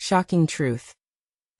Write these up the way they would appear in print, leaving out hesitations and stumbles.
shocking truth.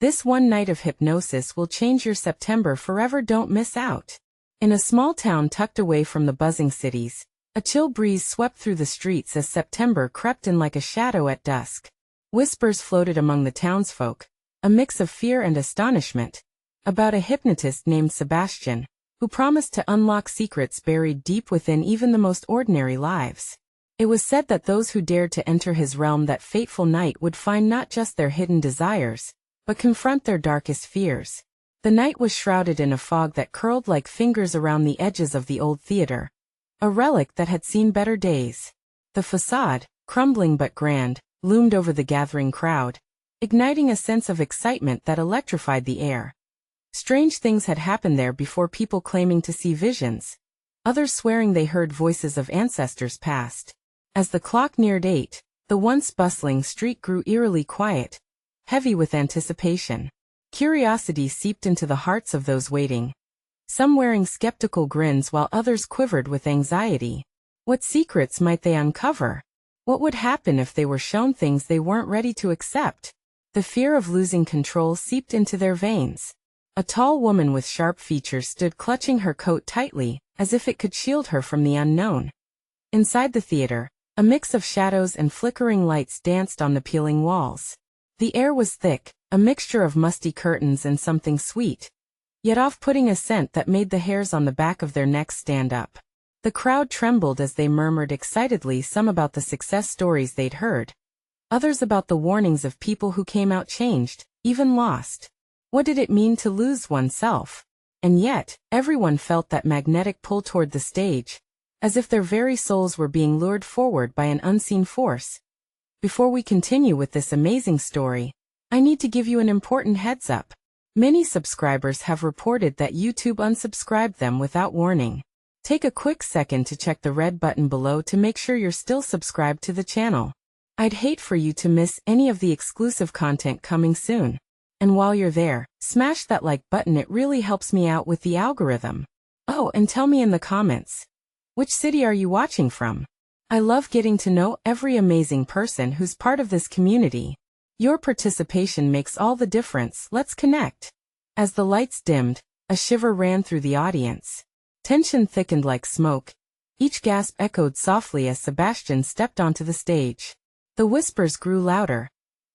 This one night of hypnosis will change your September forever. Don't miss out. In a small town tucked away from the buzzing cities, a chill breeze swept through the streets as September crept in like a shadow at dusk. Whispers floated among the townsfolk, a mix of fear and astonishment, about a hypnotist named Sebastian, who promised to unlock secrets buried deep within even the most ordinary lives. It was said that those who dared to enter his realm that fateful night would find not just their hidden desires, but confront their darkest fears. The night was shrouded in a fog that curled like fingers around the edges of the old theater, a relic that had seen better days. The facade, crumbling but grand, loomed over the gathering crowd, igniting a sense of excitement that electrified the air. Strange things had happened there before, people claiming to see visions, others swearing they heard voices of ancestors past. As the clock neared 8, the once bustling street grew eerily quiet, heavy with anticipation. Curiosity seeped into the hearts of those waiting, some wearing skeptical grins while others quivered with anxiety. What secrets might they uncover? What would happen if they were shown things they weren't ready to accept? The fear of losing control seeped into their veins. A tall woman with sharp features stood clutching her coat tightly, as if it could shield her from the unknown. Inside the theater, a mix of shadows and flickering lights danced on the peeling walls. The air was thick, a mixture of musty curtains and something sweet, yet off-putting a scent that made the hairs on the back of their necks stand up. The crowd trembled as they murmured excitedly, some about the success stories they'd heard, others about the warnings of people who came out changed, even lost. What did it mean to lose oneself? And yet, everyone felt that magnetic pull toward the stage, as if their very souls were being lured forward by an unseen force. Before we continue with this amazing story, I need to give you an important heads up. Many subscribers have reported that YouTube unsubscribed them without warning. Take a quick second to check the red button below to make sure you're still subscribed to the channel. I'd hate for you to miss any of the exclusive content coming soon. And while you're there, smash that like button, it really helps me out with the algorithm. Oh, and tell me in the comments, which city are you watching from? I love getting to know every amazing person who's part of this community. Your participation makes all the difference. Let's connect. As the lights dimmed, a shiver ran through the audience. Tension thickened like smoke. Each gasp echoed softly as Sebastian stepped onto the stage. The whispers grew louder,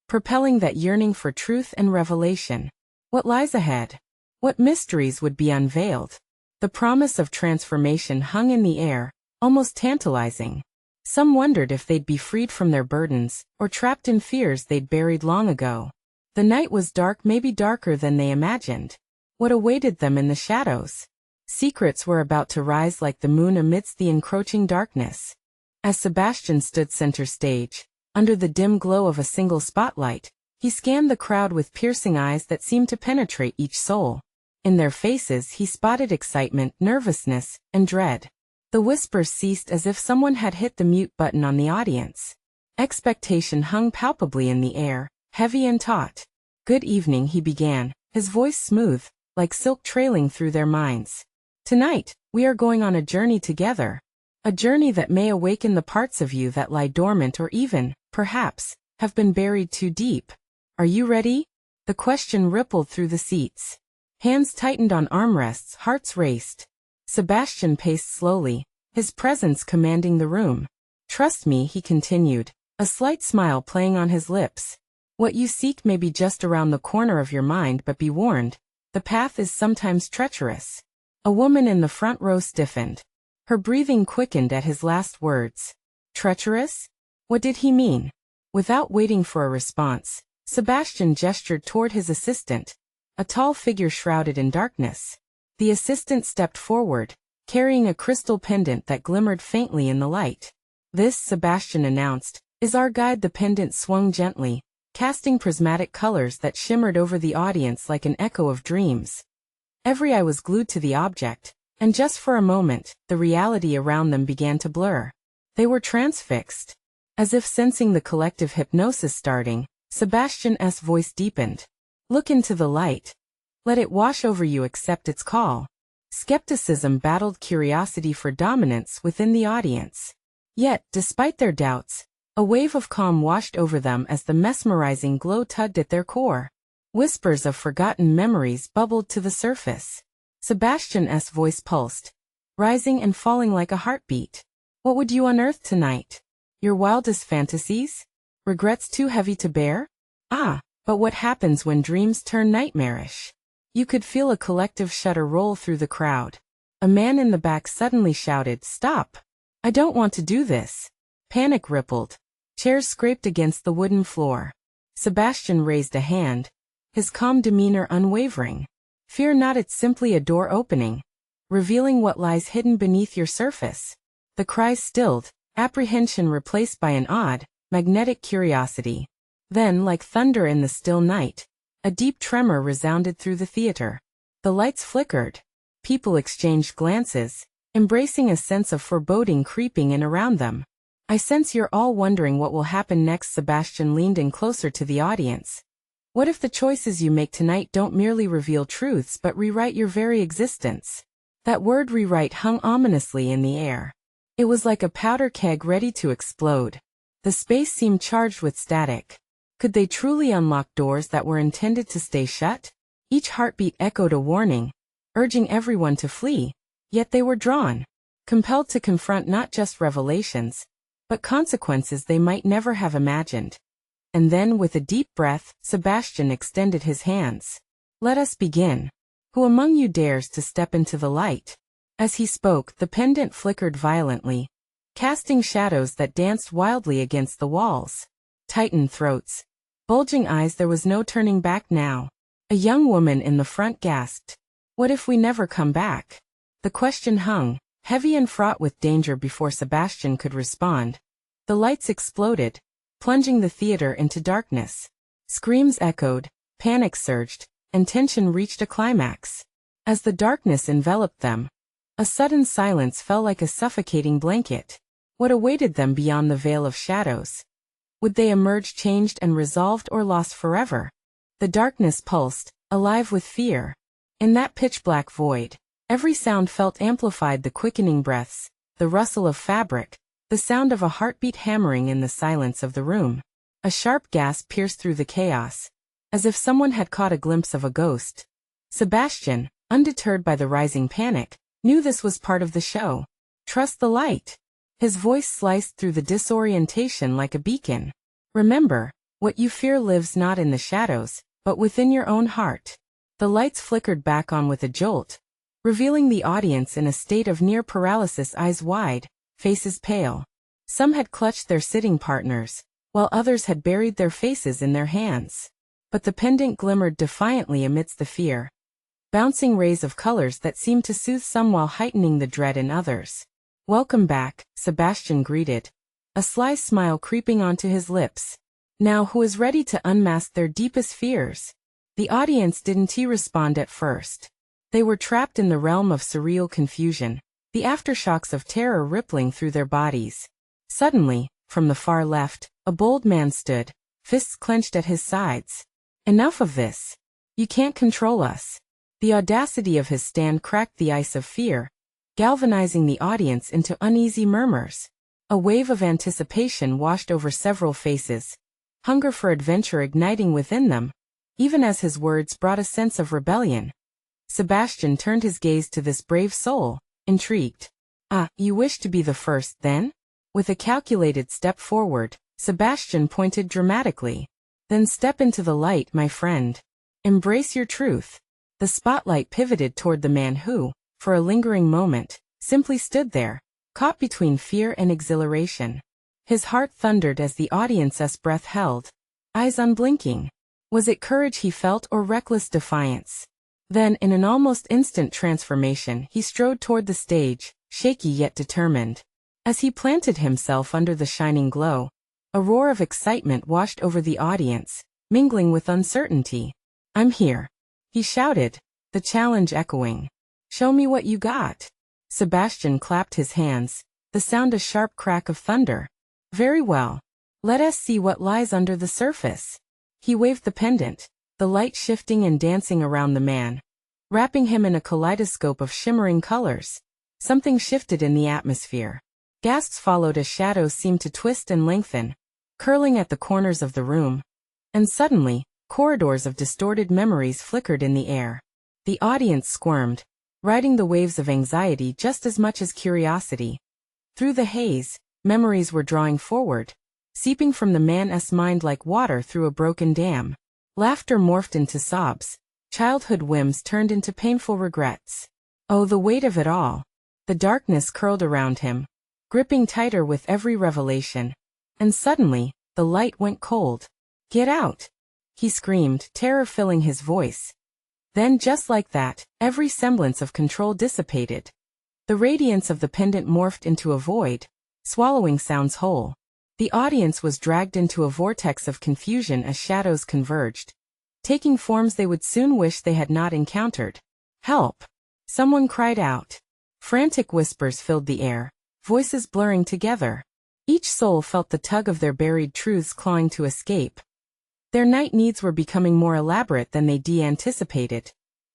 propelling that yearning for truth and revelation. What lies ahead? What mysteries would be unveiled? The promise of transformation hung in the air, almost tantalizing. Some wondered if they'd be freed from their burdens, or trapped in fears they'd buried long ago. The night was dark, maybe darker than they imagined. What awaited them in the shadows? Secrets were about to rise like the moon amidst the encroaching darkness. As Sebastian stood center stage, under the dim glow of a single spotlight, he scanned the crowd with piercing eyes that seemed to penetrate each soul. In their faces he spotted excitement, nervousness, and dread. The whispers ceased as if someone had hit the mute button on the audience. Expectation hung palpably in the air, heavy and taut. "Good evening," he began, his voice smooth, like silk trailing through their minds. "Tonight, we are going on a journey together. A journey that may awaken the parts of you that lie dormant or even, perhaps, have been buried too deep. Are you ready?" The question rippled through the seats. Hands tightened on armrests, hearts raced. Sebastian paced slowly, his presence commanding the room. "Trust me," he continued, a slight smile playing on his lips. "What you seek may be just around the corner of your mind, but be warned, the path is sometimes treacherous." A woman in the front row stiffened. Her breathing quickened at his last words. Treacherous? What did he mean? Without waiting for a response, Sebastian gestured toward his assistant, a tall figure shrouded in darkness. The assistant stepped forward, carrying a crystal pendant that glimmered faintly in the light. "This," Sebastian announced, "is our guide." The pendant swung gently, casting prismatic colors that shimmered over the audience like an echo of dreams. Every eye was glued to the object, and just for a moment, the reality around them began to blur. They were transfixed. As if sensing the collective hypnosis starting, Sebastian's voice deepened. "Look into the light. Let it wash over you, accept its call." Skepticism battled curiosity for dominance within the audience. Yet, despite their doubts, A wave of calm washed over them as the mesmerizing glow tugged at their core. Whispers of forgotten memories bubbled to the surface. Sebastian's voice pulsed, rising and falling like a heartbeat. What would you unearth tonight? Your wildest fantasies? Regrets too heavy to bear? Ah, but what happens when dreams turn nightmarish? You could feel a collective shudder roll through the crowd. A man in the back suddenly shouted, "Stop! I don't want to do this." Panic rippled. Chairs scraped against the wooden floor. Sebastian raised a hand, his calm demeanor unwavering. "Fear not, it's simply a door opening, revealing what lies hidden beneath your surface." The cries stilled, apprehension replaced by an odd, magnetic curiosity. Then, like thunder in the still night, a deep tremor resounded through the theater. The lights flickered. People exchanged glances, embracing a sense of foreboding creeping in around them. "I sense you're all wondering what will happen next." Sebastian leaned in closer to the audience. "What if the choices you make tonight don't merely reveal truths but rewrite your very existence?" That word rewrite hung ominously in the air. It was like a powder keg ready to explode. The space seemed charged with static. Could they truly unlock doors that were intended to stay shut? Each heartbeat echoed a warning, urging everyone to flee, yet they were drawn, compelled to confront not just revelations, but consequences they might never have imagined. And then, with a deep breath, Sebastian extended his hands. "Let us begin. Who among you dares to step into the light?" As he spoke, the pendant flickered violently, casting shadows that danced wildly against the walls. Tightened throats, bulging eyes, there was no turning back now. A young woman in the front gasped, "What if we never come back?" The question hung, heavy and fraught with danger, before Sebastian could respond. The lights exploded, plunging the theater into darkness. Screams echoed, panic surged, and tension reached a climax. As the darkness enveloped them, a sudden silence fell like a suffocating blanket. What awaited them beyond the veil of shadows? Would they emerge changed and resolved, or lost forever? The darkness pulsed, alive with fear. In that pitch-black void, every sound felt amplified: the quickening breaths, the rustle of fabric, the sound of a heartbeat hammering in the silence of the room. A sharp gasp pierced through the chaos, as if someone had caught a glimpse of a ghost. Sebastian, undeterred by the rising panic, knew this was part of the show. "Trust the light." His voice sliced through the disorientation like a beacon. "Remember, what you fear lives not in the shadows, but within your own heart." The lights flickered back on with a jolt, revealing the audience in a state of near paralysis, eyes wide, faces pale. Some had clutched their sitting partners, while others had buried their faces in their hands. But the pendant glimmered defiantly amidst the fear, bouncing rays of colors that seemed to soothe some while heightening the dread in others. "Welcome back," Sebastian greeted, a sly smile creeping onto his lips. "Now who is ready to unmask their deepest fears?" The audience didn't respond at first. They were trapped in the realm of surreal confusion, the aftershocks of terror rippling through their bodies. Suddenly, from the far left, a bold man stood, fists clenched at his sides. "Enough of this. You can't control us." The audacity of his stand cracked the ice of fear, galvanizing the audience into uneasy murmurs. A wave of anticipation washed over several faces, hunger for adventure igniting within them, even as his words brought a sense of rebellion. Sebastian turned his gaze to this brave soul, intrigued. "Ah, you wish to be the first, then?" With a calculated step forward, Sebastian pointed dramatically. "Then step into the light, my friend. Embrace your truth." The spotlight pivoted toward the man who, for a lingering moment, simply stood there, caught between fear and exhilaration. His heart thundered as the audience's breath held, eyes unblinking. Was it courage he felt, or reckless defiance? Then, in an almost instant transformation, he strode toward the stage, shaky yet determined. As he planted himself under the shining glow, a roar of excitement washed over the audience, mingling with uncertainty. "I'm here," he shouted, the challenge echoing. "Show me what you got." Sebastian clapped his hands, the sound a sharp crack of thunder. "Very well. Let us see what lies under the surface." He waved the pendant, the light shifting and dancing around the man, wrapping him in a kaleidoscope of shimmering colors. Something shifted in the atmosphere. Gasps followed as shadows seemed to twist and lengthen, curling at the corners of the room. And suddenly, corridors of distorted memories flickered in the air. The audience squirmed, riding the waves of anxiety just as much as curiosity. Through the haze, memories were drawing forward, seeping from the man's mind like water through a broken dam. Laughter morphed into sobs. Childhood whims turned into painful regrets. Oh, the weight of it all. The darkness curled around him, gripping tighter with every revelation. And suddenly, the light went cold. "Get out!" he screamed, terror filling his voice. Then just like that, every semblance of control dissipated. The radiance of the pendant morphed into a void, swallowing sounds whole. The audience was dragged into a vortex of confusion as shadows converged, taking forms they would soon wish they had not encountered. "Help!" someone cried out. Frantic whispers filled the air, voices blurring together. Each soul felt the tug of their buried truths clawing to escape. Their night needs were becoming more elaborate than they anticipated.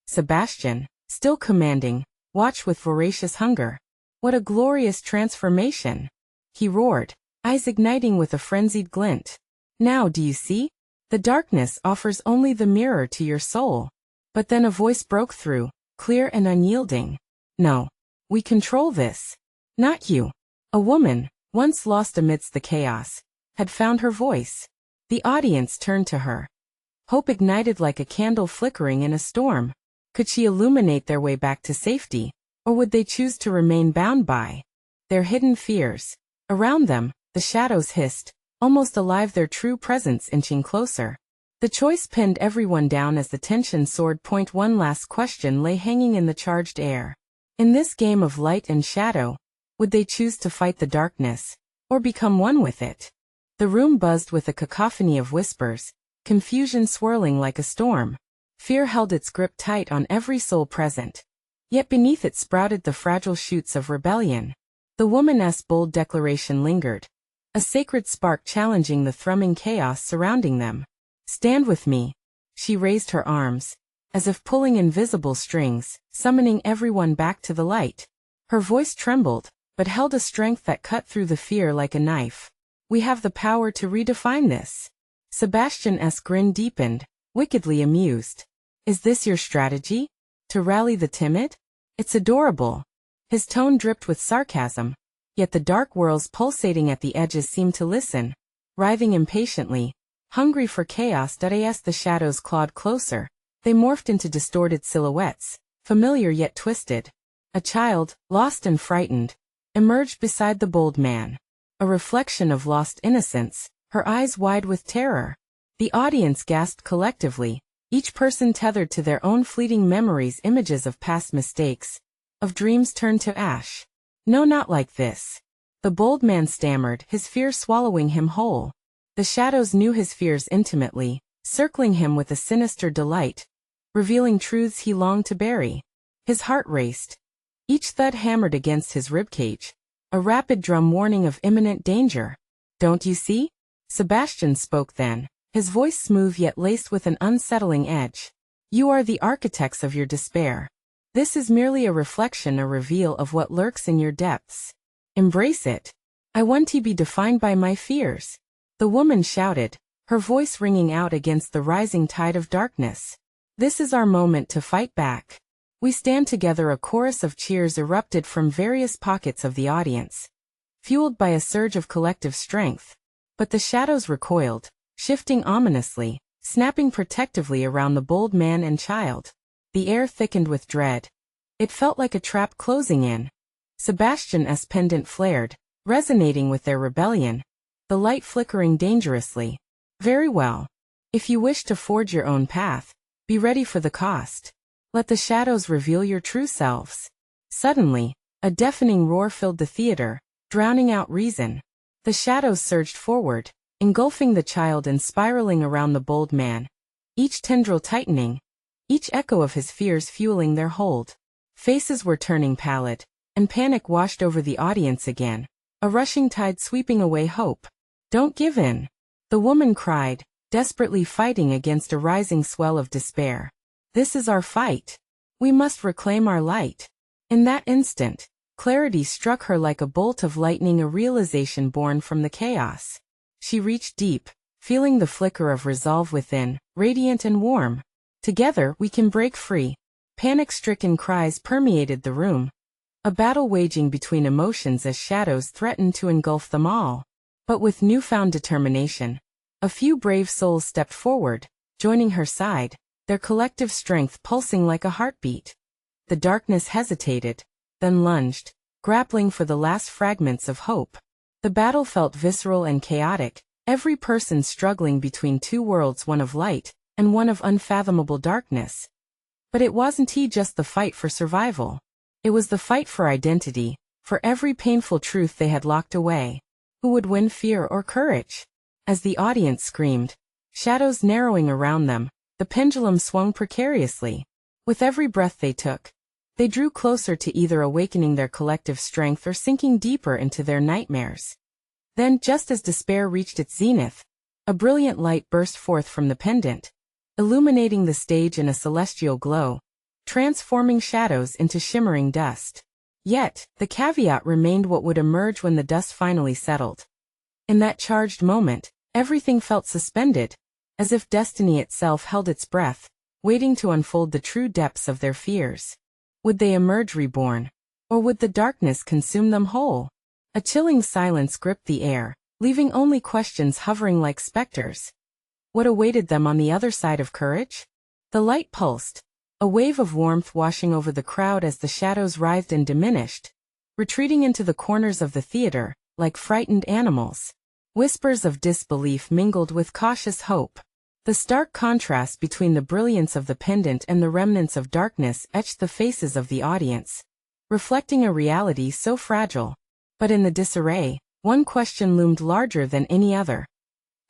Sebastian, still commanding, watched with voracious hunger. What a glorious transformation! He roared, eyes igniting with a frenzied glint. "Now do you see? The darkness offers only the mirror to your soul." But then a voice broke through, clear and unyielding. "No. We control this. Not you." A woman, once lost amidst the chaos, had found her voice. The audience turned to her. Hope ignited like a candle flickering in a storm. Could she illuminate their way back to safety, or would they choose to remain bound by their hidden fears? Around them, the shadows hissed, almost alive, their true presence inching closer. The choice pinned everyone down as the tension soared. One last question lay hanging in the charged air. In this game of light and shadow, would they choose to fight the darkness, or become one with it? The room buzzed with a cacophony of whispers, confusion swirling like a storm. Fear held its grip tight on every soul present. Yet beneath it sprouted the fragile shoots of rebellion. The woman's bold declaration lingered, a sacred spark challenging the thrumming chaos surrounding them. "Stand with me." She raised her arms, as if pulling invisible strings, summoning everyone back to the light. Her voice trembled, but held a strength that cut through the fear like a knife. "We have the power to redefine this." Sebastian's grin deepened, wickedly amused. "Is this your strategy? To rally the timid? It's adorable." His tone dripped with sarcasm, yet the dark whirls pulsating at the edges seemed to listen, writhing impatiently, hungry for chaos. As the shadows clawed closer, they morphed into distorted silhouettes, familiar yet twisted. A child, lost and frightened, emerged beside the bold man, a reflection of lost innocence, her eyes wide with terror. The audience gasped collectively, each person tethered to their own fleeting memories, images of past mistakes, of dreams turned to ash. "No, not like this." The bold man stammered, his fear swallowing him whole. The shadows knew his fears intimately, circling him with a sinister delight, revealing truths he longed to bury. His heart raced. Each thud hammered against his ribcage, a rapid drum warning of imminent danger. "Don't you see?" Sebastian spoke then, his voice smooth yet laced with an unsettling edge. "You are the architects of your despair. This is merely a reflection, a reveal of what lurks in your depths. Embrace it. I want to be defined by my fears." The woman shouted, her voice ringing out against the rising tide of darkness. "This is our moment to fight back. We stand together." A chorus of cheers erupted from various pockets of the audience, fueled by a surge of collective strength. But the shadows recoiled, shifting ominously, snapping protectively around the bold man and child. The air thickened with dread. It felt like a trap closing in. Sebastian's pendant flared, resonating with their rebellion, the light flickering dangerously. "Very well. If you wish to forge your own path, be ready for the cost. Let the shadows reveal your true selves." Suddenly, a deafening roar filled the theater, drowning out reason. The shadows surged forward, engulfing the child and spiraling around the bold man, each tendril tightening, each echo of his fears fueling their hold. Faces were turning pallid, and panic washed over the audience again, a rushing tide sweeping away hope. "Don't give in," the woman cried, desperately fighting against a rising swell of despair. "This is our fight. We must reclaim our light." In that instant, clarity struck her like a bolt of lightning, a realization born from the chaos. She reached deep, feeling the flicker of resolve within, radiant and warm. Together we can break free. Panic-stricken cries permeated the room. A battle waging between emotions as shadows threatened to engulf them all. But with newfound determination, a few brave souls stepped forward, joining her side, their collective strength pulsing like a heartbeat. The darkness hesitated, then lunged, grappling for the last fragments of hope. The battle felt visceral and chaotic, every person struggling between two worlds, one of light and one of unfathomable darkness. But it wasn't just the fight for survival. It was the fight for identity, for every painful truth they had locked away. Who would win, fear or courage? As the audience screamed, shadows narrowing around them, the pendulum swung precariously. With every breath they took, they drew closer to either awakening their collective strength or sinking deeper into their nightmares. Then, just as despair reached its zenith, a brilliant light burst forth from the pendant, illuminating the stage in a celestial glow, transforming shadows into shimmering dust. Yet, the caveat remained: what would emerge when the dust finally settled. In that charged moment, everything felt suspended, as if destiny itself held its breath, waiting to unfold the true depths of their fears. Would they emerge reborn? Or would the darkness consume them whole? A chilling silence gripped the air, leaving only questions hovering like specters. What awaited them on the other side of courage? The light pulsed, a wave of warmth washing over the crowd as the shadows writhed and diminished, retreating into the corners of the theater, like frightened animals. Whispers of disbelief mingled with cautious hope. The stark contrast between the brilliance of the pendant and the remnants of darkness etched the faces of the audience, reflecting a reality so fragile. But in the disarray, one question loomed larger than any other.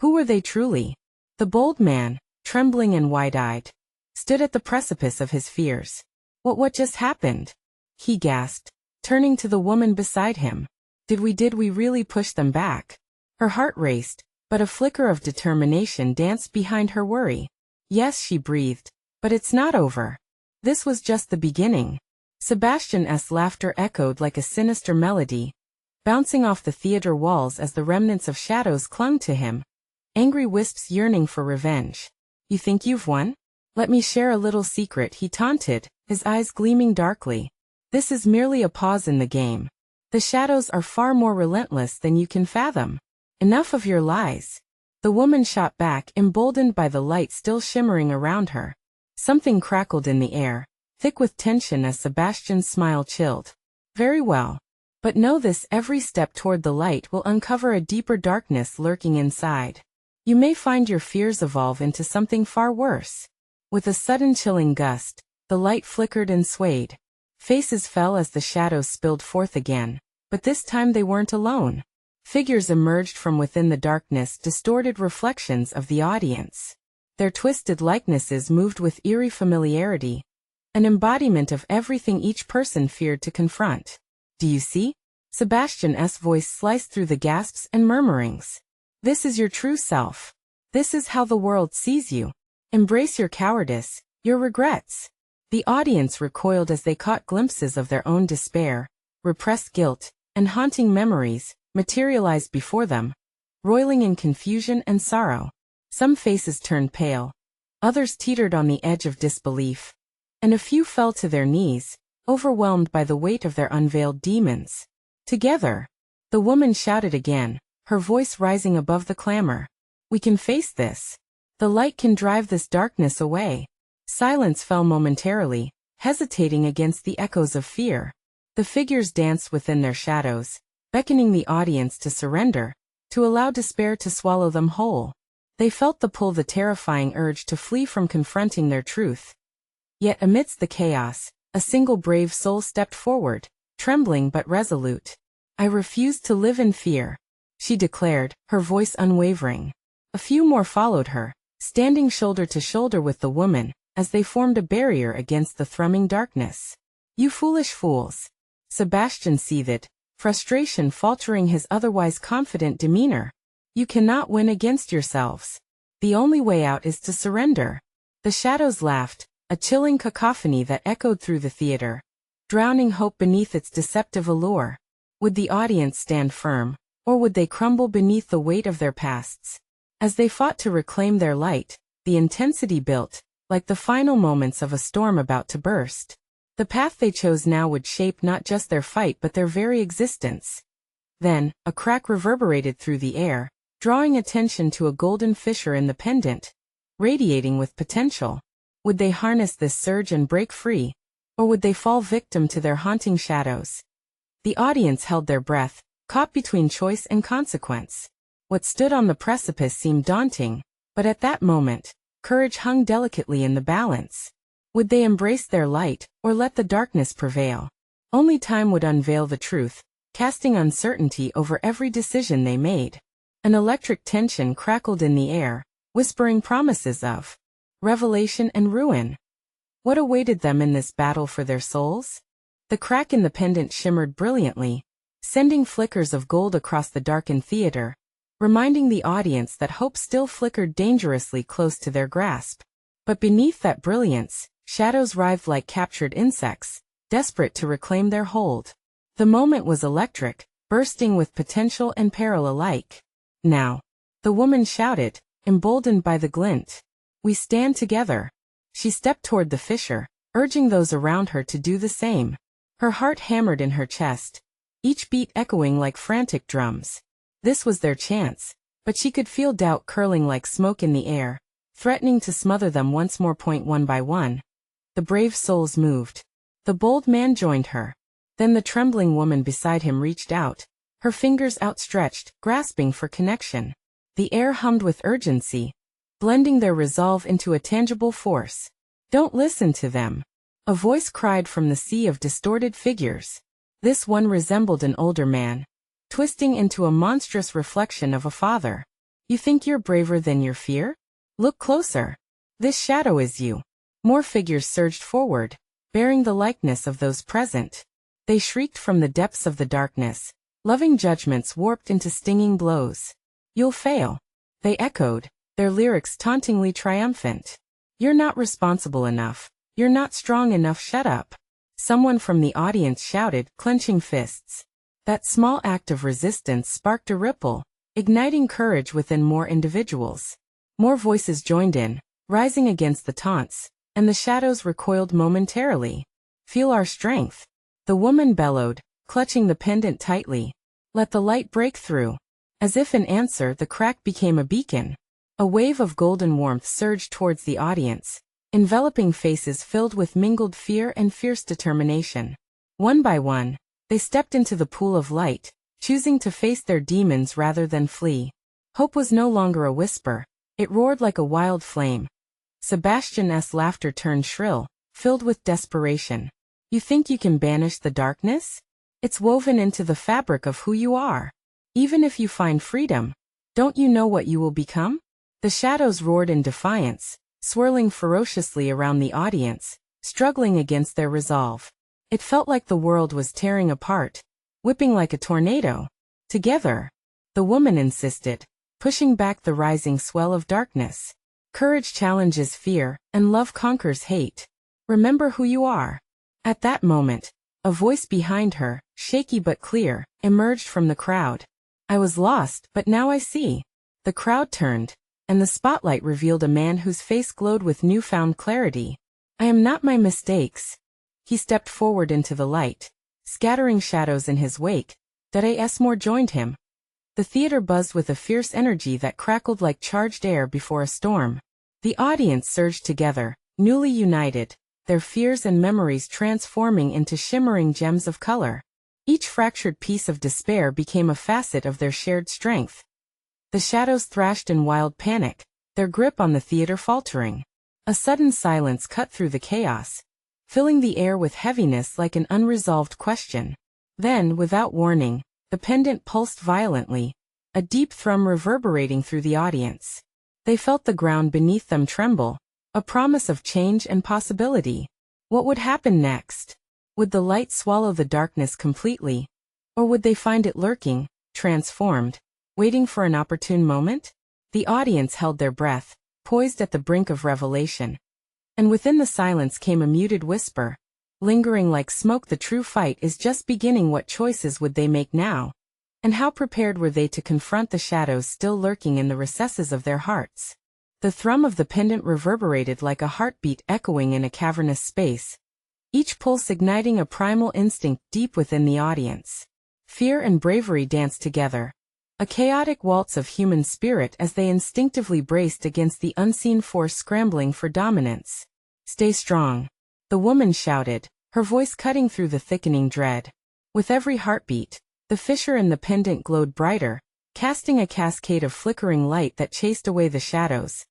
Who were they truly? The bold man, trembling and wide-eyed, stood at the precipice of his fears. What just happened? He gasped, turning to the woman beside him. Did we really push them back? Her heart raced, but a flicker of determination danced behind her worry. Yes, she breathed, but it's not over. This was just the beginning. Sebastian's laughter echoed like a sinister melody, bouncing off the theater walls as the remnants of shadows clung to him. Angry wisps yearning for revenge. You think you've won? Let me share a little secret, he taunted, his eyes gleaming darkly. This is merely a pause in the game. The shadows are far more relentless than you can fathom. Enough of your lies. The woman shot back, emboldened by the light still shimmering around her. Something crackled in the air, thick with tension as Sebastian's smile chilled. Very well. But know this: every step toward the light will uncover a deeper darkness lurking inside. You may find your fears evolve into something far worse. With a sudden chilling gust, the light flickered and swayed. Faces fell as the shadows spilled forth again, but this time they weren't alone. Figures emerged from within the darkness, distorted reflections of the audience. Their twisted likenesses moved with eerie familiarity, an embodiment of everything each person feared to confront. Do you see? Sebastian's voice sliced through the gasps and murmurings. This is your true self. This is how the world sees you. Embrace your cowardice, your regrets. The audience recoiled as they caught glimpses of their own despair, repressed guilt, and haunting memories materialized before them, roiling in confusion and sorrow. Some faces turned pale, others teetered on the edge of disbelief, and a few fell to their knees, overwhelmed by the weight of their unveiled demons. Together, the woman shouted again, her voice rising above the clamor. We can face this. The light can drive this darkness away. Silence fell momentarily, hesitating against the echoes of fear. The figures danced within their shadows, beckoning the audience to surrender, to allow despair to swallow them whole. They felt the pull, the terrifying urge to flee from confronting their truth. Yet amidst the chaos, a single brave soul stepped forward, trembling but resolute. I refuse to live in fear, she declared, her voice unwavering. A few more followed her, standing shoulder to shoulder with the woman, as they formed a barrier against the thrumming darkness. You foolish fools! Sebastian seethed, frustration faltering his otherwise confident demeanor. You cannot win against yourselves. The only way out is to surrender. The shadows laughed, a chilling cacophony that echoed through the theater, drowning hope beneath its deceptive allure. Would the audience stand firm, Or would they crumble beneath the weight of their pasts? As they fought to reclaim their light, the intensity built, like the final moments of a storm about to burst. The path they chose now would shape not just their fight but their very existence. Then, a crack reverberated through the air, drawing attention to a golden fissure in the pendant, radiating with potential. Would they harness this surge and break free? Or would they fall victim to their haunting shadows? The audience held their breath, caught between choice and consequence. What stood on the precipice seemed daunting, but at that moment, courage hung delicately in the balance. Would they embrace their light, or let the darkness prevail? Only time would unveil the truth, casting uncertainty over every decision they made. An electric tension crackled in the air, whispering promises of revelation and ruin. What awaited them in this battle for their souls? The crack in the pendant shimmered brilliantly, sending flickers of gold across the darkened theater, reminding the audience that hope still flickered dangerously close to their grasp. But beneath that brilliance, shadows writhed like captured insects, desperate to reclaim their hold. The moment was electric, bursting with potential and peril alike. Now, the woman shouted, emboldened by the glint. We stand together. She stepped toward the fissure, urging those around her to do the same. Her heart hammered in her chest, each beat echoing like frantic drums. This was their chance, but she could feel doubt curling like smoke in the air, threatening to smother them once more. One by one, the brave souls moved. The bold man joined her. Then the trembling woman beside him reached out, her fingers outstretched, grasping for connection. The air hummed with urgency, blending their resolve into a tangible force. Don't listen to them. A voice cried from the sea of distorted figures. This one resembled an older man, twisting into a monstrous reflection of a father. You think you're braver than your fear? Look closer. This shadow is you. More figures surged forward, bearing the likeness of those present. They shrieked from the depths of the darkness, loving judgments warped into stinging blows. You'll fail. They echoed, their lyrics tauntingly triumphant. You're not responsible enough. You're not strong enough. Shut up. Someone from the audience shouted, clenching fists. That small act of resistance sparked a ripple, igniting courage within more individuals. More voices joined in, rising against the taunts, and the shadows recoiled momentarily. Feel our strength. The woman bellowed, clutching the pendant tightly. Let the light break through. As if in answer, the crack became a beacon. A wave of golden warmth surged towards the audience, enveloping faces filled with mingled fear and fierce determination. One by one, they stepped into the pool of light, choosing to face their demons rather than flee. Hope was no longer a whisper. It roared like a wild flame. Sebastian's laughter turned shrill, filled with desperation. You think you can banish the darkness? It's woven into the fabric of who you are. Even if you find freedom, don't you know what you will become? The shadows roared in defiance, swirling ferociously around the audience, struggling against their resolve. It felt like the world was tearing apart, whipping like a tornado. Together, the woman insisted, pushing back the rising swell of darkness. Courage challenges fear, and love conquers hate. Remember who you are. At that moment, a voice behind her, shaky but clear, emerged from the crowd. I was lost, but now I see. The crowd turned, and the spotlight revealed a man whose face glowed with newfound clarity. I am not my mistakes. He stepped forward into the light, scattering shadows in his wake. More joined him. The theater buzzed with a fierce energy that crackled like charged air before a storm. The audience surged together, newly united, their fears and memories transforming into shimmering gems of color. Each fractured piece of despair became a facet of their shared strength. The shadows thrashed in wild panic, their grip on the theater faltering. A sudden silence cut through the chaos, filling the air with heaviness like an unresolved question. Then, without warning, the pendant pulsed violently, a deep thrum reverberating through the audience. They felt the ground beneath them tremble, a promise of change and possibility. What would happen next? Would the light swallow the darkness completely? Or would they find it lurking, transformed, waiting for an opportune moment? The audience held their breath, poised at the brink of revelation. And within the silence came a muted whisper, lingering like smoke. The true fight is just beginning. What choices would they make now? And how prepared were they to confront the shadows still lurking in the recesses of their hearts? The thrum of the pendant reverberated like a heartbeat echoing in a cavernous space, each pulse igniting a primal instinct deep within the audience. Fear and bravery danced together, a chaotic waltz of human spirit as they instinctively braced against the unseen force scrambling for dominance. "Stay strong," the woman shouted, her voice cutting through the thickening dread. With every heartbeat, the fissure in the pendant glowed brighter, casting a cascade of flickering light that chased away the shadows,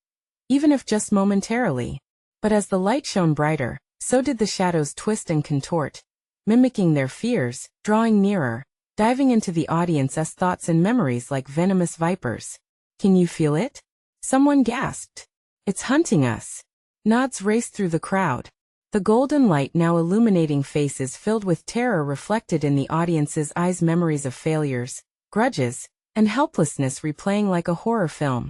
even if just momentarily. But as the light shone brighter, so did the shadows twist and contort, mimicking their fears, drawing nearer, diving into the audience as thoughts and memories like venomous vipers. "Can you feel it?" someone gasped. "It's hunting us." Nods raced through the crowd, the golden light now illuminating faces filled with terror reflected in the audience's eyes, memories of failures, grudges, and helplessness replaying like a horror film.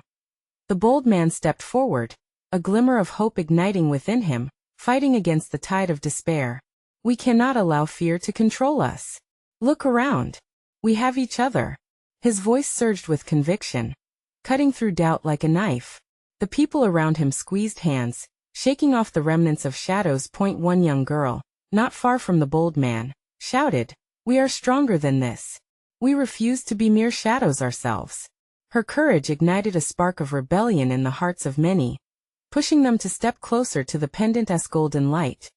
The bold man stepped forward, a glimmer of hope igniting within him, fighting against the tide of despair. "We cannot allow fear to control us. Look around. We have each other." His voice surged with conviction, cutting through doubt like a knife. The people around him squeezed hands, shaking off the remnants of shadows. One young girl, not far from the bold man, shouted, "We are stronger than this. We refuse to be mere shadows ourselves." Her courage ignited a spark of rebellion in the hearts of many, pushing them to step closer to the pendant's golden light.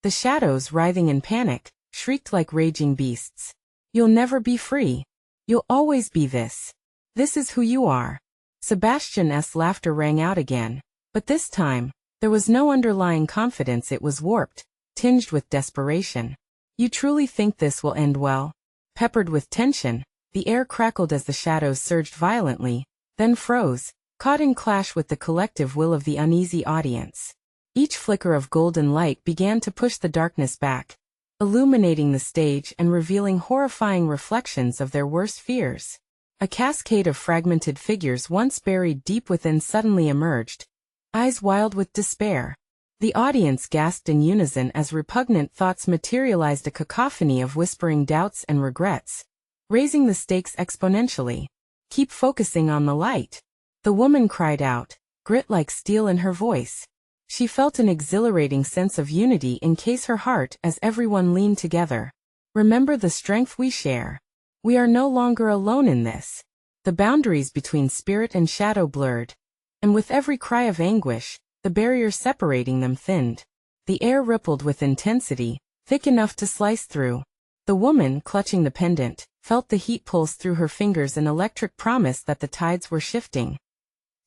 The shadows, writhing in panic, shrieked like raging beasts. "You'll never be free. You'll always be this. This is who you are." Sebastian's laughter rang out again, but this time, there was no underlying confidence. It was warped, tinged with desperation. "You truly think this will end well?" Peppered with tension, the air crackled as the shadows surged violently, then froze, caught in clash with the collective will of the uneasy audience. Each flicker of golden light began to push the darkness back, illuminating the stage and revealing horrifying reflections of their worst fears. A cascade of fragmented figures once buried deep within suddenly emerged, eyes wild with despair. The audience gasped in unison as repugnant thoughts materialized, a cacophony of whispering doubts and regrets, raising the stakes exponentially. "Keep focusing on the light," the woman cried out, grit like steel in her voice. She felt an exhilarating sense of unity encase her heart as everyone leaned together. "Remember the strength we share. We are no longer alone in this." The boundaries between spirit and shadow blurred, and with every cry of anguish, the barrier separating them thinned. The air rippled with intensity, thick enough to slice through. The woman, clutching the pendant, felt the heat pulse through her fingers, an electric promise that the tides were shifting.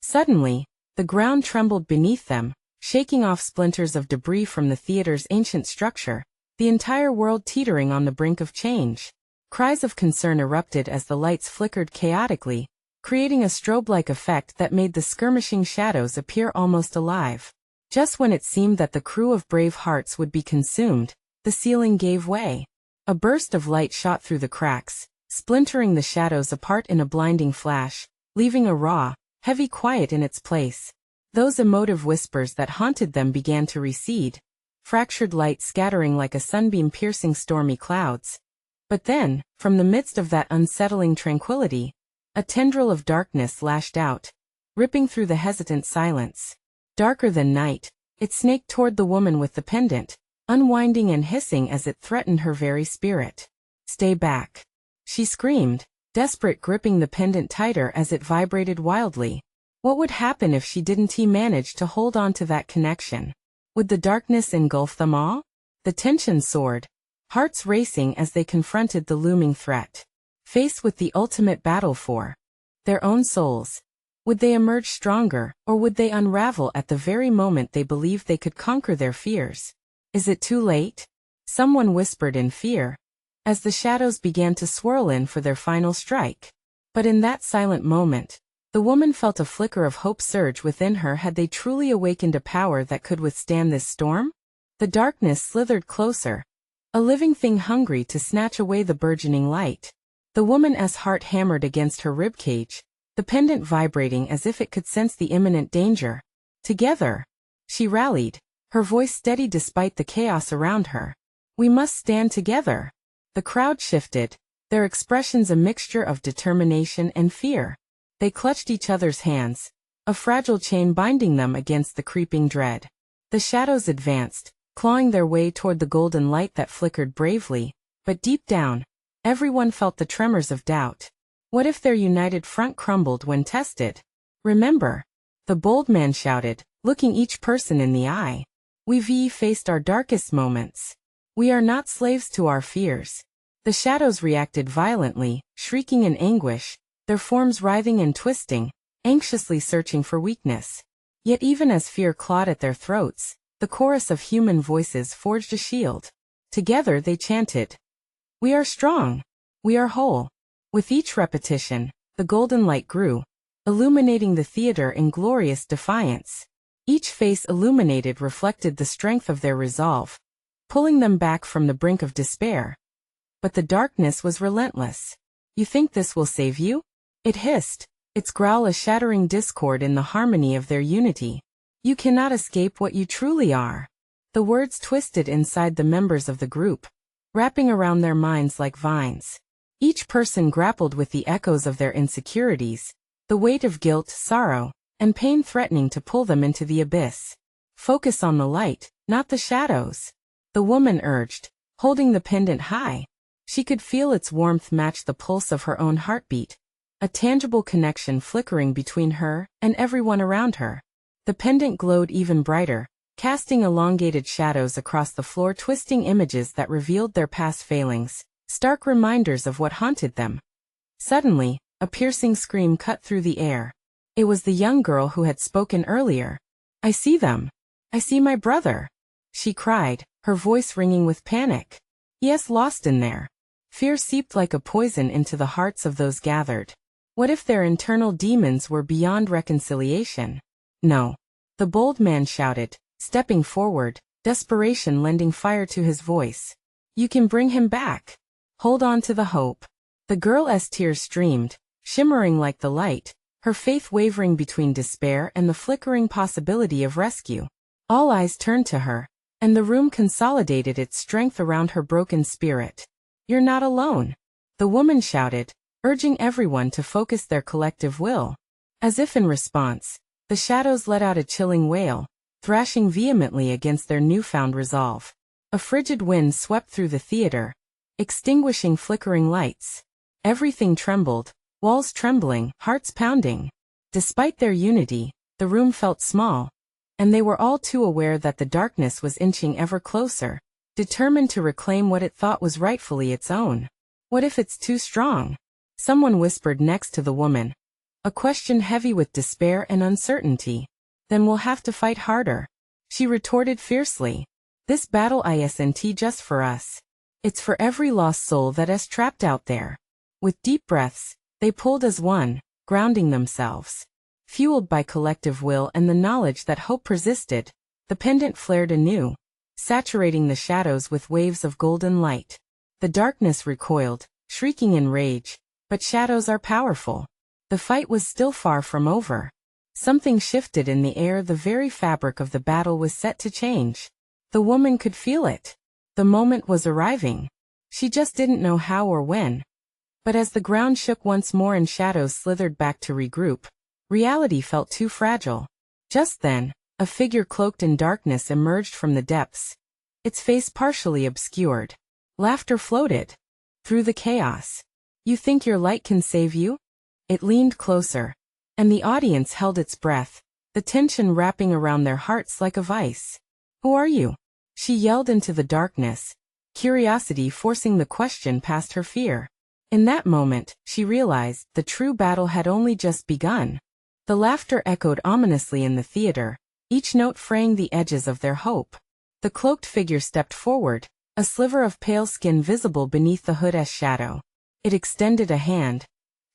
Suddenly, the ground trembled beneath them, shaking off splinters of debris from the theater's ancient structure, the entire world teetering on the brink of change. Cries of concern erupted as the lights flickered chaotically, creating a strobe-like effect that made the skirmishing shadows appear almost alive. Just when it seemed that the crew of brave hearts would be consumed, the ceiling gave way. A burst of light shot through the cracks, splintering the shadows apart in a blinding flash, leaving a raw, heavy quiet in its place. Those emotive whispers that haunted them began to recede, fractured light scattering like a sunbeam piercing stormy clouds. But then, from the midst of that unsettling tranquility, a tendril of darkness lashed out, ripping through the hesitant silence. Darker than night, it snaked toward the woman with the pendant, unwinding and hissing as it threatened her very spirit. "Stay back," she screamed, desperate, gripping the pendant tighter as it vibrated wildly. What would happen if she didn't manage to hold on to that connection? Would the darkness engulf them all? The tension soared, hearts racing as they confronted the looming threat. Faced with the ultimate battle for their own souls, would they emerge stronger, or would they unravel at the very moment they believed they could conquer their fears? "Is it too late?" someone whispered in fear, as the shadows began to swirl in for their final strike. But in that silent moment, the woman felt a flicker of hope surge within her. Had they truly awakened a power that could withstand this storm? The darkness slithered closer, a living thing hungry to snatch away the burgeoning light. The woman's heart hammered against her ribcage, the pendant vibrating as if it could sense the imminent danger. Together, she rallied, her voice steady despite the chaos around her. "We must stand together." The crowd shifted, their expressions a mixture of determination and fear. They clutched each other's hands, a fragile chain binding them against the creeping dread. The shadows advanced, clawing their way toward the golden light that flickered bravely, but deep down, everyone felt the tremors of doubt. What if their united front crumbled when tested? Remember, the bold man shouted, looking each person in the eye. We've faced our darkest moments. We are not slaves to our fears. The shadows reacted violently, shrieking in anguish, their forms writhing and twisting, anxiously searching for weakness. Yet even as fear clawed at their throats, the chorus of human voices forged a shield. Together they chanted, "We are strong. We are whole." With each repetition, the golden light grew, illuminating the theater in glorious defiance. Each face illuminated reflected the strength of their resolve, pulling them back from the brink of despair. But the darkness was relentless. "You think this will save you?" It hissed, its growl a shattering discord in the harmony of their unity. "You cannot escape what you truly are." The words twisted inside the members of the group, wrapping around their minds like vines. Each person grappled with the echoes of their insecurities, the weight of guilt, sorrow, and pain threatening to pull them into the abyss. "Focus on the light, not the shadows," the woman urged, holding the pendant high. She could feel its warmth match the pulse of her own heartbeat, a tangible connection flickering between her and everyone around her. The pendant glowed even brighter, casting elongated shadows across the floor, twisting images that revealed their past failings, stark reminders of what haunted them. Suddenly, a piercing scream cut through the air. It was the young girl who had spoken earlier. "I see them. I see my brother," she cried, her voice ringing with panic. Yes, lost in there. Fear seeped like a poison into the hearts of those gathered. What if their internal demons were beyond reconciliation? "No," the bold man shouted, stepping forward, desperation lending fire to his voice. "You can bring him back. Hold on to the hope." The girl's tears streamed, shimmering like the light, her faith wavering between despair and the flickering possibility of rescue. All eyes turned to her, and the room consolidated its strength around her broken spirit. "You're not alone," the woman shouted, urging everyone to focus their collective will. As if in response, the shadows let out a chilling wail, thrashing vehemently against their newfound resolve. A frigid wind swept through the theater, extinguishing flickering lights. Everything trembled, walls trembling, hearts pounding. Despite their unity, the room felt small, and they were all too aware that the darkness was inching ever closer, determined to reclaim what it thought was rightfully its own. "What if it's too strong?" someone whispered next to the woman, a question heavy with despair and uncertainty. "Then we'll have to fight harder," she retorted fiercely. "This battle isn't just for us. It's for every lost soul that is trapped out there." With deep breaths, they pulled as one, grounding themselves. Fueled by collective will and the knowledge that hope persisted, the pendant flared anew, saturating the shadows with waves of golden light. The darkness recoiled, shrieking in rage, but shadows are powerful. The fight was still far from over. Something shifted in the air, the very fabric of the battle was set to change. The woman could feel it. The moment was arriving. She just didn't know how or when. But as the ground shook once more and shadows slithered back to regroup, reality felt too fragile. Just then, a figure cloaked in darkness emerged from the depths, its face partially obscured. Laughter floated through the chaos. "You think your light can save you?" It leaned closer, and the audience held its breath, the tension wrapping around their hearts like a vice. "Who are you?" she yelled into the darkness, curiosity forcing the question past her fear. In that moment, she realized the true battle had only just begun. The laughter echoed ominously in the theater, each note fraying the edges of their hope. The cloaked figure stepped forward, a sliver of pale skin visible beneath the hood's shadow. It extended a hand,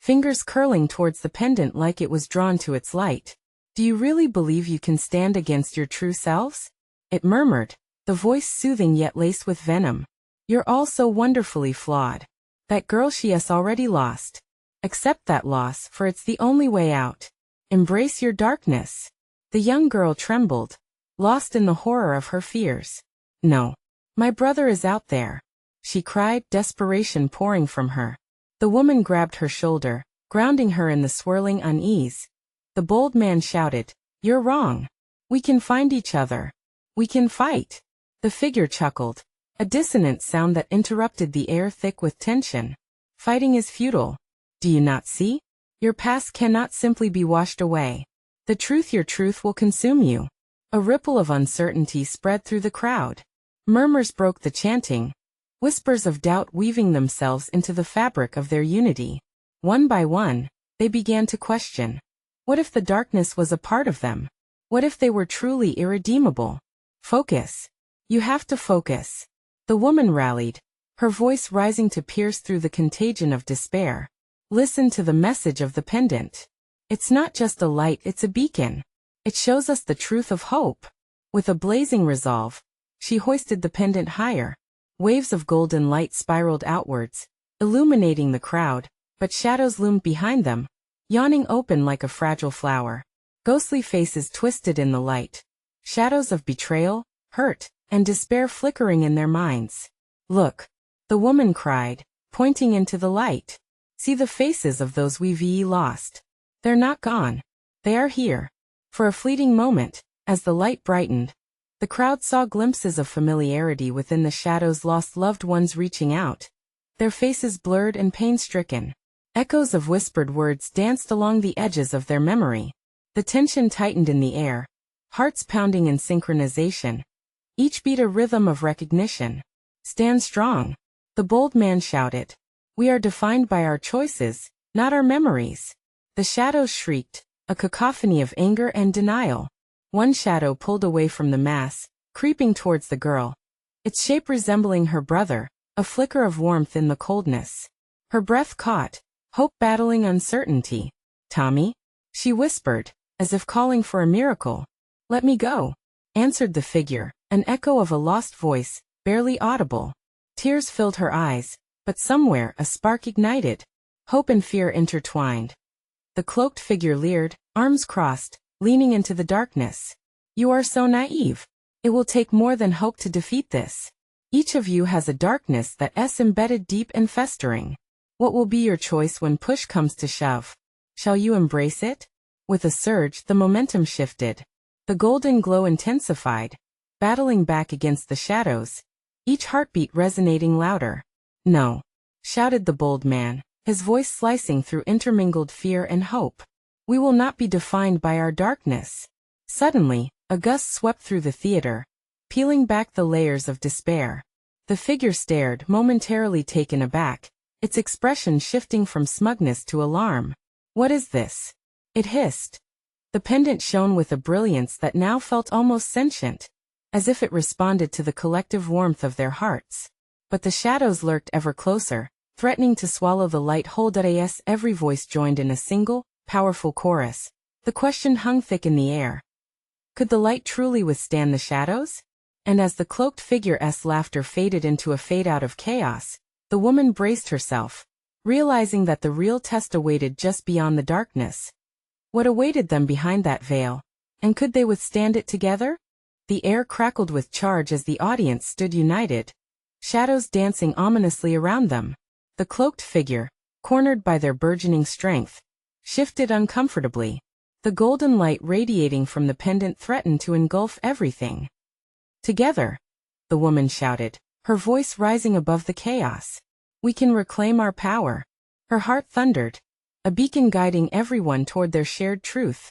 fingers curling towards the pendant like it was drawn to its light. "Do you really believe you can stand against your true selves?" it murmured, the voice soothing yet laced with venom. "You're all so wonderfully flawed. That girl, she has already lost. Accept that loss, for it's the only way out. Embrace your darkness." The young girl trembled, lost in the horror of her fears. "No. My brother is out there," she cried, desperation pouring from her. The woman grabbed her shoulder, grounding her in the swirling unease. The bold man shouted, "You're wrong. We can find each other. We can fight." The figure chuckled, a dissonant sound that interrupted the air thick with tension. "Fighting is futile. Do you not see? Your past cannot simply be washed away. Your truth will consume you." A ripple of uncertainty spread through the crowd. Murmurs broke the chanting, whispers of doubt weaving themselves into the fabric of their unity. One by one, they began to question. What if the darkness was a part of them? What if they were truly irredeemable? Focus. You have to focus. The woman rallied, her voice rising to pierce through the contagion of despair. Listen to the message of the pendant. It's not just a light, it's a beacon. It shows us the truth of hope. With a blazing resolve, she hoisted the pendant higher. Waves of golden light spiraled outwards, illuminating the crowd, but shadows loomed behind them, yawning open like a fragile flower. Ghostly faces twisted in the light. Shadows of betrayal, hurt, and despair flickering in their minds. "Look," the woman cried, pointing into the light. "See the faces of those we've lost. They're not gone. They are here." For a fleeting moment, as the light brightened, the crowd saw glimpses of familiarity within the shadows, lost loved ones reaching out, their faces blurred and pain-stricken. Echoes of whispered words danced along the edges of their memory. The tension tightened in the air, hearts pounding in synchronization, each beat a rhythm of recognition. "Stand strong," the bold man shouted. "We are defined by our choices, not our memories." The shadows shrieked, a cacophony of anger and denial. One shadow pulled away from the mass, creeping towards the girl, its shape resembling her brother, a flicker of warmth in the coldness. Her breath caught, hope battling uncertainty. "Tommy?" she whispered, as if calling for a miracle. "Let me go," answered the figure, an echo of a lost voice, barely audible. Tears filled her eyes, but somewhere a spark ignited. Hope and fear intertwined. The cloaked figure leered, arms crossed, leaning into the darkness. "You are so naive. It will take more than hope to defeat this. Each of you has a darkness that's embedded deep and festering. What will be your choice when push comes to shove? Shall you embrace it?" With a surge, the momentum shifted. The golden glow intensified, battling back against the shadows, each heartbeat resonating louder. "No," shouted the bold man, his voice slicing through intermingled fear and hope. "We will not be defined by our darkness." Suddenly, a gust swept through the theater, peeling back the layers of despair. The figure stared, momentarily taken aback, its expression shifting from smugness to alarm. "What is this?" it hissed. The pendant shone with a brilliance that now felt almost sentient, as if it responded to the collective warmth of their hearts. But the shadows lurked ever closer, threatening to swallow the light whole. As every voice joined in a single, powerful chorus, the question hung thick in the air. Could the light truly withstand the shadows? And as the cloaked figure's laughter faded into a fade-out of chaos, the woman braced herself, realizing that the real test awaited just beyond the darkness. What awaited them behind that veil? And could they withstand it together? The air crackled with charge as the audience stood united, shadows dancing ominously around them. The cloaked figure, cornered by their burgeoning strength, shifted uncomfortably. The golden light radiating from the pendant threatened to engulf everything. "Together," the woman shouted, her voice rising above the chaos. "We can reclaim our power." Her heart thundered, a beacon guiding everyone toward their shared truth.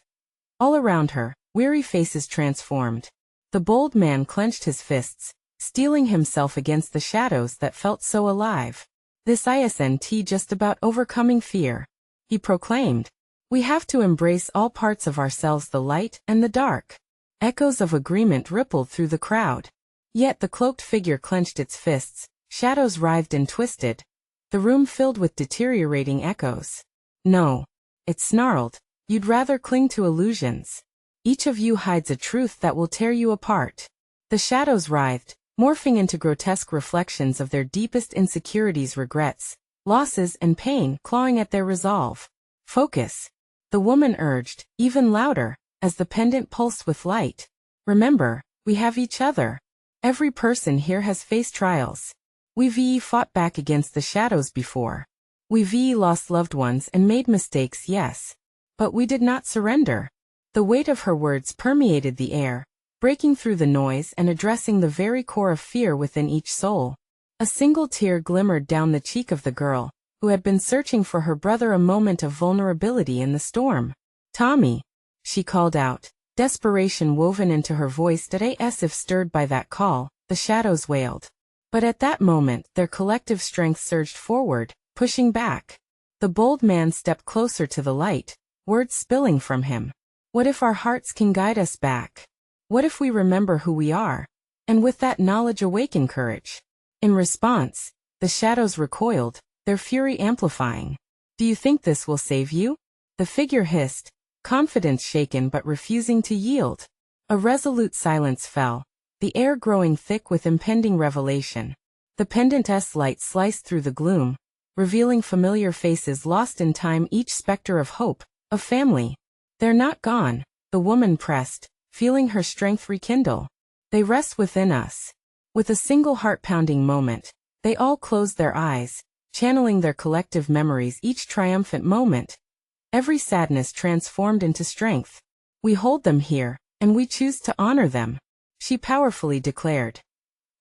All around her, weary faces transformed. The bold man clenched his fists, steeling himself against the shadows that felt so alive. "This isn't just about overcoming fear," he proclaimed. "We have to embrace all parts of ourselves, the light and the dark." Echoes of agreement rippled through the crowd. Yet the cloaked figure clenched its fists, shadows writhed and twisted, the room filled with deteriorating echoes. "No," it snarled, "you'd rather cling to illusions. Each of you hides a truth that will tear you apart." The shadows writhed, morphing into grotesque reflections of their deepest insecurities, regrets, losses, and pain, clawing at their resolve. "Focus," the woman urged, even louder, as the pendant pulsed with light. "Remember, we have each other. Every person here has faced trials. We've fought back against the shadows before. We've lost loved ones and made mistakes, yes. But we did not surrender. The weight of her words permeated the air, breaking through the noise and addressing the very core of fear within each soul. A single tear glimmered down the cheek of the girl, who had been searching for her brother, a moment of vulnerability in the storm. "Tommy," she called out, desperation woven into her voice. As if stirred by that call, the shadows wailed. But at that moment, their collective strength surged forward, pushing back. The bold man stepped closer to the light, words spilling from him. "What if our hearts can guide us back? What if we remember who we are? And with that knowledge awaken courage?" In response, the shadows recoiled, their fury amplifying. "Do you think this will save you?" the figure hissed, confidence shaken but refusing to yield. A resolute silence fell, the air growing thick with impending revelation. The pendant's light sliced through the gloom, revealing familiar faces lost in time, each specter of hope, of family. "They're not gone," the woman pressed, feeling her strength rekindle. "They rest within us." With a single heart-pounding moment, they all closed their eyes, channeling their collective memories, each triumphant moment. Every sadness transformed into strength. "We hold them here, and we choose to honor them," she powerfully declared.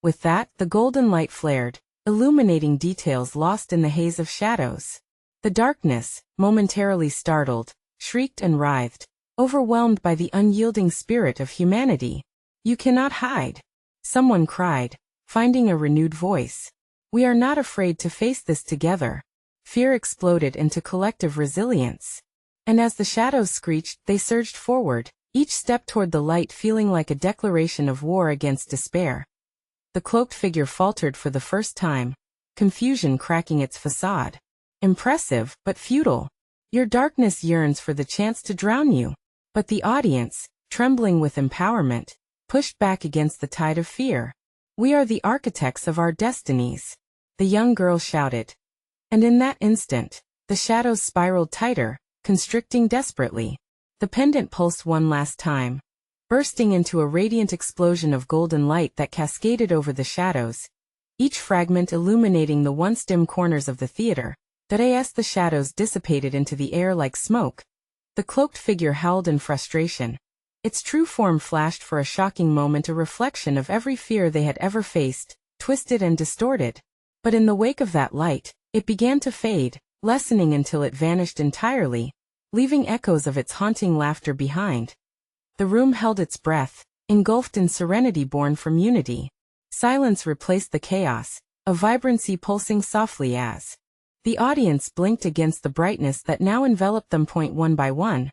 With that, the golden light flared, illuminating details lost in the haze of shadows. The darkness, momentarily startled, shrieked and writhed, overwhelmed by the unyielding spirit of humanity. "You cannot hide," someone cried, finding a renewed voice. "We are not afraid to face this together." Fear exploded into collective resilience. And as the shadows screeched, they surged forward, each step toward the light feeling like a declaration of war against despair. The cloaked figure faltered for the first time, confusion cracking its facade. "Impressive, but futile. Your darkness yearns for the chance to drown you." But the audience, trembling with empowerment, pushed back against the tide of fear. "We are the architects of our destinies," the young girl shouted. And in that instant, the shadows spiraled tighter, constricting desperately. The pendant pulsed one last time, bursting into a radiant explosion of golden light that cascaded over the shadows, each fragment illuminating the once dim corners of the theater. As the shadows dissipated into the air like smoke, the cloaked figure howled in frustration. Its true form flashed for a shocking moment, a reflection of every fear they had ever faced, twisted and distorted. But in the wake of that light, it began to fade, lessening until it vanished entirely, leaving echoes of its haunting laughter behind. The room held its breath, engulfed in serenity born from unity. Silence replaced the chaos, a vibrancy pulsing softly as the audience blinked against the brightness that now enveloped them. One by one,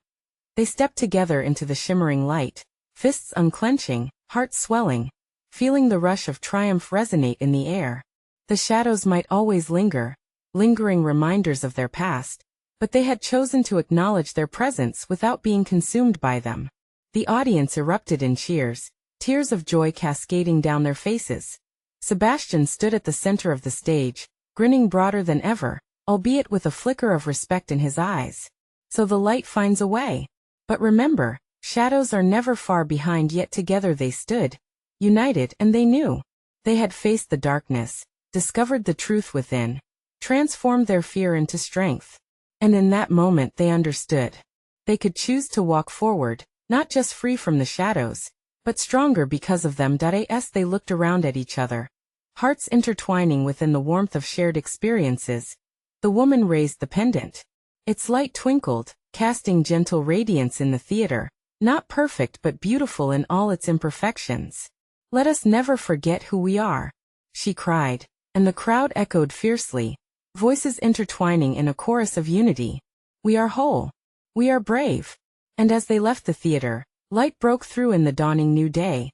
they stepped together into the shimmering light, fists unclenching, hearts swelling, feeling the rush of triumph resonate in the air. The shadows might always linger, lingering reminders of their past, but they had chosen to acknowledge their presence without being consumed by them. The audience erupted in cheers, tears of joy cascading down their faces. Sebastian stood at the center of the stage, grinning broader than ever, albeit with a flicker of respect in his eyes. "So the light finds a way. But remember, shadows are never far behind." Yet together they stood, united, and they knew. They had faced the darkness, discovered the truth within, transformed their fear into strength. And in that moment they understood. They could choose to walk forward, not just free from the shadows, but stronger because of them. As they looked around at each other, hearts intertwining within the warmth of shared experiences, the woman raised the pendant. Its light twinkled, casting gentle radiance in the theater, not perfect but beautiful in all its imperfections. "Let us never forget who we are," she cried, and the crowd echoed fiercely, voices intertwining in a chorus of unity. "We are whole. We are brave." And as they left the theater, light broke through in the dawning new day.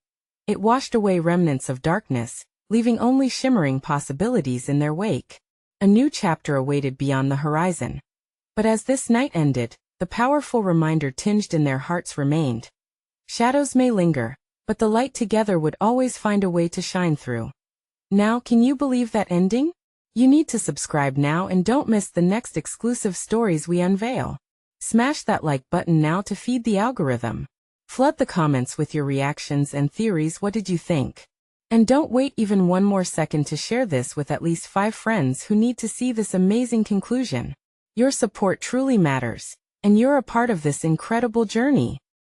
It washed away remnants of darkness, leaving only shimmering possibilities in their wake. A new chapter awaited beyond the horizon. But as this night ended, the powerful reminder tinged in their hearts remained. Shadows may linger, but the light together would always find a way to shine through. Now, can you believe that ending? You need to subscribe now and don't miss the next exclusive stories we unveil. Smash that like button now to feed the algorithm. Flood the comments with your reactions and theories. What did you think? And don't wait even one more second to share this with at least 5 friends who need to see this amazing conclusion. Your support truly matters, and you're a part of this incredible journey.